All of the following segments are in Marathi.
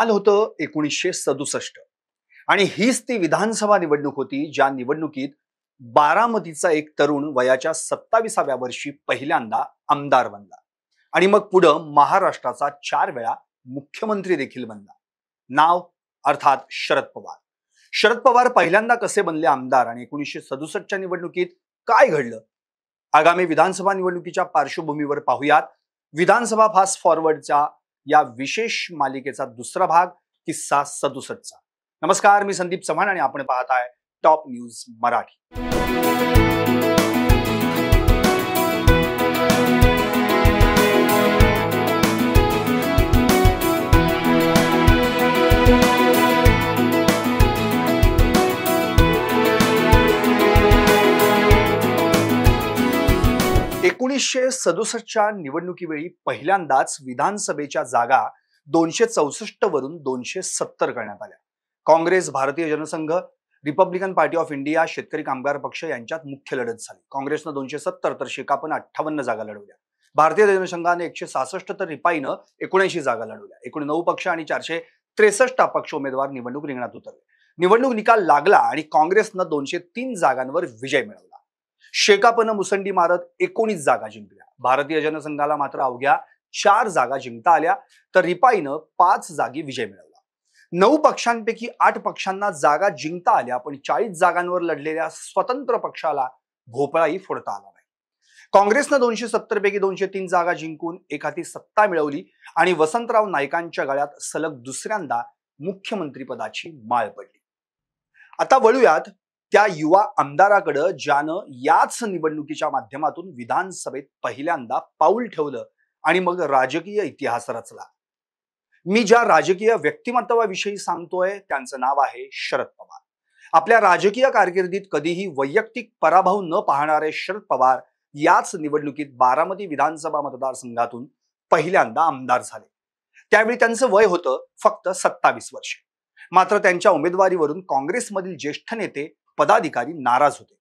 साल होतं 1967 आणि हीच ती विधानसभा निवडणूक होती ज्या निवडणुकीत बारामतीचा एक तरुण वयाच्या 27व्या वर्षी पहिल्यांदा आमदार बनला आणि मग पुढं महाराष्ट्राचा 4 वेळा मुख्यमंत्री देखील बनला. नाव अर्थात शरद पवार. शरद पवार पहिल्यांदा कसे बनले आमदार आणि 1967च्या निवडणुकीत काय घडलं, आगामी विधानसभा निवडणुकीच्या पार्श्वभूमीवर पाहूयात. विधानसभा फास्ट फॉरवर्डच्या या विशेष मालिकेचा दुसरा भाग, किस्सा 67चा. नमस्कार, मी संदीप चव्हाण आणि आपण पाहताय टॉप न्यूज मराठी. 1967च्या निवडणुकीवेळी पहिल्यांदाच विधानसभेच्या जागा 264 वरून 270 करण्यात आल्या. काँग्रेस, भारतीय जनसंघ, रिपब्लिकन पार्टी ऑफ इंडिया, शेतकरी कामगार पक्ष यांच्यात मुख्य लढत झाली. काँग्रेसनं 270 तर शेकापनं 58 जागा लढवल्या. भारतीय जनसंघाने 166 तर रिपाईनं 79 जागा लढवल्या. एकूण 9 पक्ष आणि 463 अपक्ष उमेदवार निवडणूक रिंगणात उतरले. निवडणूक निकाल लागला आणि काँग्रेसनं 203 जागांवर विजय मिळवला. शेकापनं मुसंडी मारत 19 जागा जिंकल्या. भारतीय जनसंघाला मात्र अवघ्या 4 जागा जिंकता आल्या, तर रिपाईनं 5 जागी विजय मिळवला. 9 पक्षांपैकी 8 पक्षांना जागा जिंकता आल्या, पण 40 जागांवर लढलेल्या स्वतंत्र पक्षाला भोपळाही फोडता आला नाही. काँग्रेसनं 270 पैकी 203 जागा जिंकून एखादी सत्ता मिळवली आणि वसंतराव नाईकांच्या गळ्यात सलग दुसऱ्यांदा मुख्यमंत्रीपदाची माळ पडली. आता वळूयात त्या युवा आमदाराकडे ज्यानं याच निवडणुकीच्या माध्यमातून विधानसभेत पहिल्यांदा पाऊल ठेवलं आणि मग राजकीय इतिहास रचला. मी ज्या राजकीय व्यक्तिमत्वाविषयी सांगतोय त्यांचं नाव आहे शरद पवार. आपल्या राजकीय कारकिर्दीत कधीही वैयक्तिक पराभव न पाहणारे शरद पवार याच निवडणुकीत बारामती विधानसभा मतदारसंघातून पहिल्यांदा आमदार झाले. त्यावेळी त्यांचं वय होतं फक्त 27 वर्षे. मात्र त्यांच्या उमेदवारीवरून काँग्रेसमधील ज्येष्ठ नेते, पदाधिकारी नाराज होते.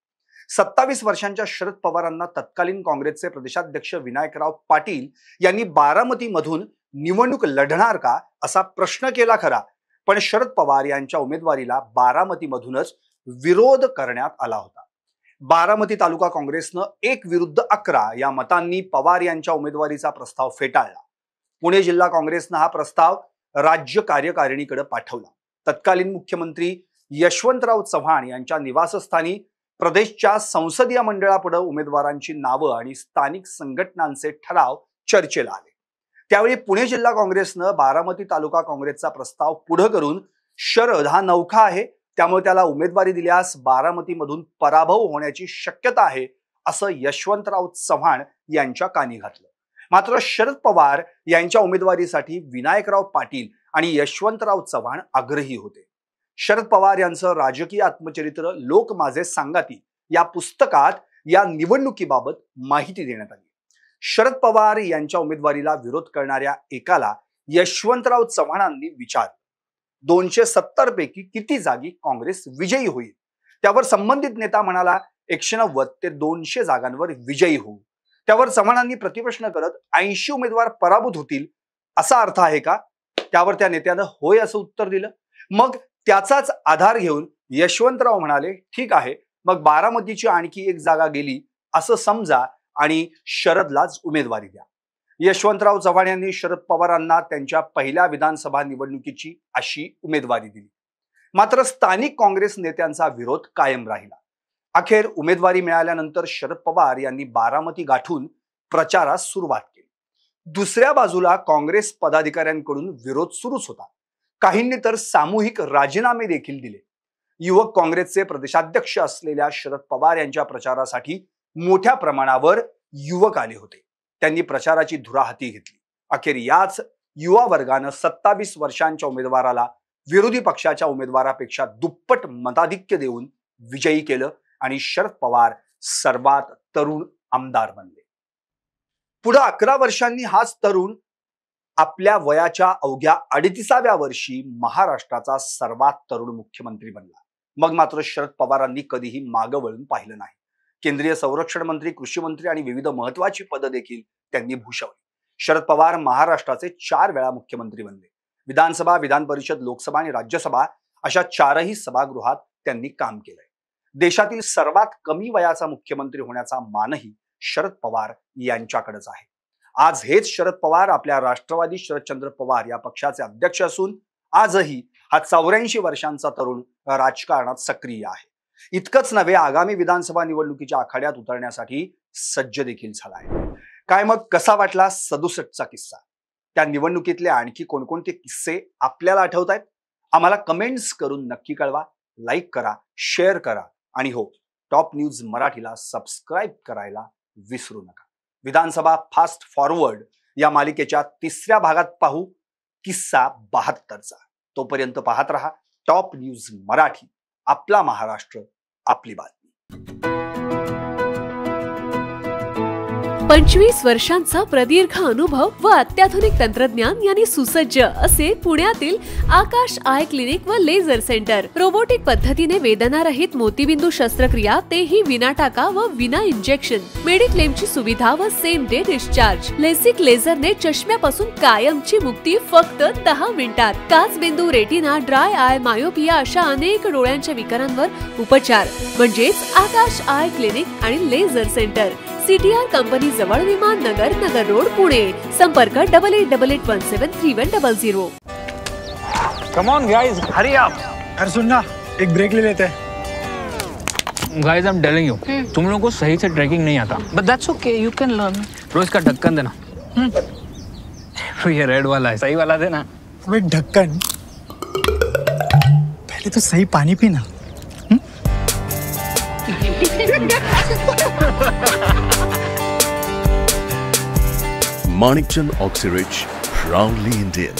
27 वर्षांच्या शरद पवारांना तत्कालीन काँग्रेसचे प्रदेशाध्यक्ष विनायकराव पाटील यांनी बारामतीमधून निवडणूक लढणार का असा प्रश्न केला खरा, पण शरद पवार यांच्या उमेदवारीला बारामतीमधूनच विरोध करण्यात आला होता. बारामती तालुका काँग्रेसनं 1 विरुद्ध 11 या मतांनी पवार यांच्या उमेदवारीचा प्रस्ताव फेटाळला. पुणे जिल्हा काँग्रेसनं हा प्रस्ताव राज्य कार्यकारिणीकडे पाठवला. तत्कालीन मुख्यमंत्री यशवंतराव चव्हाण यांच्या निवासस्थानी प्रदेशच्या संसदीय मंडळापुढे उमेदवारांची नावं आणि स्थानिक संघटनांचे ठराव चर्चेला आले. त्यावेळी पुणे जिल्हा काँग्रेसनं बारामती तालुका काँग्रेसचा प्रस्ताव पुढे करून शरद हा नौखा आहे, त्यामुळे त्याला उमेदवारी दिल्यास बारामतीमधून पराभव होण्याची शक्यता आहे असं यशवंतराव चव्हाण यांच्या कानी घातलं. मात्र शरद पवार यांच्या उमेदवारीसाठी विनायकराव पाटील आणि यशवंतराव चव्हाण आग्रही होते. शरद पवार यांचं राजकीय आत्मचरित्र लोक माझे सांगाती या पुस्तकात या निवडणुकीबाबत माहिती देण्यात आली. शरद पवार यांच्या उमेदवारीला विरोध करणाऱ्या एकाला यशवंतराव चव्हाणांनी विचारलं, 270 पैकी किती जागी काँग्रेस विजयी होईल? त्यावर संबंधित नेता म्हणाला, 190 ते 200 जागांवर विजयी होऊ. त्यावर चव्हाणांनी प्रतिप्रश्न करत 80 उमेदवार पराभूत होतील असा अर्थ आहे का? त्यावर त्या नेत्यानं होय असं उत्तर दिलं. मग त्याचाच आधार घेऊन यशवंतराव म्हणाले, ठीक आहे, मग बारामतीची आणखी 1 जागा गेली असं समजा आणि शरदलाच उमेदवारी द्या. यशवंतराव चव्हाण यांनी शरद पवारांना त्यांच्या पहिल्या विधानसभा निवडणुकीची अशी उमेदवारी दिली. मात्र स्थानिक काँग्रेस नेत्यांचा विरोध कायम राहिला. अखेर उमेदवारी मिळाल्यानंतर शरद पवार यांनी बारामती गाठून प्रचारास सुरुवात केली. दुसऱ्या बाजूला काँग्रेस पदाधिकाऱ्यांकडून विरोध सुरूच होता. काहींनी तर सामूहिक राजीनामे देखील दिले. युवक काँग्रेसचे प्रदेशाध्यक्ष असलेल्या शरद पवार यांच्या प्रचारासाठी मोठ्या प्रमाणावर युवक आले होते. त्यांनी प्रचाराची धुरा हाती घेतली. अखेर याच युवा वर्गानं 27 वर्षांच्या उमेदवाराला विरोधी पक्षाच्या उमेदवारापेक्षा दुप्पट मताधिक्य देऊन विजयी केलं आणि शरद पवार सर्वात तरुण आमदार बनले. पुढे 11 वर्षांनी हाच तरुण आपल्या वयाच्या अवघ्या 38व्या वर्षी महाराष्ट्राचा सर्वात तरुण मुख्यमंत्री बनला. मग मात्र शरद पवारांनी कधीही मागं वळून पाहिलं नाही. केंद्रीय संरक्षण मंत्री, कृषी मंत्री आणि विविध महत्वाची पदं देखील त्यांनी भूषवली. शरद पवार महाराष्ट्राचे 4 वेळा मुख्यमंत्री बनले. विधानसभा, विधान परिषद, लोकसभा आणि राज्यसभा अशा 4ही सभागृहात त्यांनी काम केलंय. देशातील सर्वात कमी वयाचा मुख्यमंत्री होण्याचा मानही शरद पवार यांच्याकडेच आहे. आज हेच शरद पवार आपल्या राष्ट्रवादी शरदचंद्र पवार या पक्षाचे अध्यक्ष असून आजही हा 84 वर्षांचा तरुण राजकारणात सक्रिय आहे. इतकंच नव्हे, आगामी विधानसभा निवडणुकीच्या आखाड्यात उतरण्यासाठी सज्ज देखील झाला आहे. काय मग कसा वाटला 67चा किस्सा? त्या निवडणुकीतले आणखी कोणकोणते किस्से आपल्याला आठवत आहेत? आम्हाला कमेंट्स करून नक्की कळवा. लाईक करा, शेअर करा आणि हो, टॉप न्यूज मराठीला सबस्क्राईब करायला विसरू नका. विधानसभा फास्ट फॉरवर्ड या मालिकेच्या 3ऱ्या भागात पाहू किस्सा 72चा. तोपर्यंत पाहत रहा टॉप न्यूज मराठी. आपला महाराष्ट्र, आपली बातमी. 25 वर्षांचा प्रदीर्घ अनुभव व अत्याधुनिक तंत्रज्ञान यांनी सुसज्ज असे पुण्यातील आकाश आय क्लिनिक व लेझर सेंटर. रोबोटिक पद्धतीने वेदनारहित मोतीबिंदू शस्त्रक्रिया, तेही विना टाका व विना इंजेक्शन. मेडिक्लेमची सुविधा व सेम डे डिस्चार्ज. लेसिक लेझरने चष्म्यापासून कायमची मुक्ती फक्त 10 मिनिटात. काचबिंदू, रेटिना, ड्राय आय, मायोपिया अशा अनेक डोळ्यांच्या विकारांवर उपचार म्हणजेच आकाश आय क्लिनिक आणि लेझर सेंटर. CTR कंपनी जवळ, विमान नगर, नगर रोड, पुणे. संपर्क 8888173100. Come on guys, hurry up. अरे सुन ना, एक ब्रेक ले लेते हैं. Guys, I'm telling you, तुम लोगों को सही से ट्रैकिंग नहीं आता. But that's okay, you can learn. रोज का ढक्कन देना. ये रेड वाला है, सही वाला देना. अबे ढक्कन, पहले तो सही पानी पीना. Manikchand Oxyrich, proudly Indian.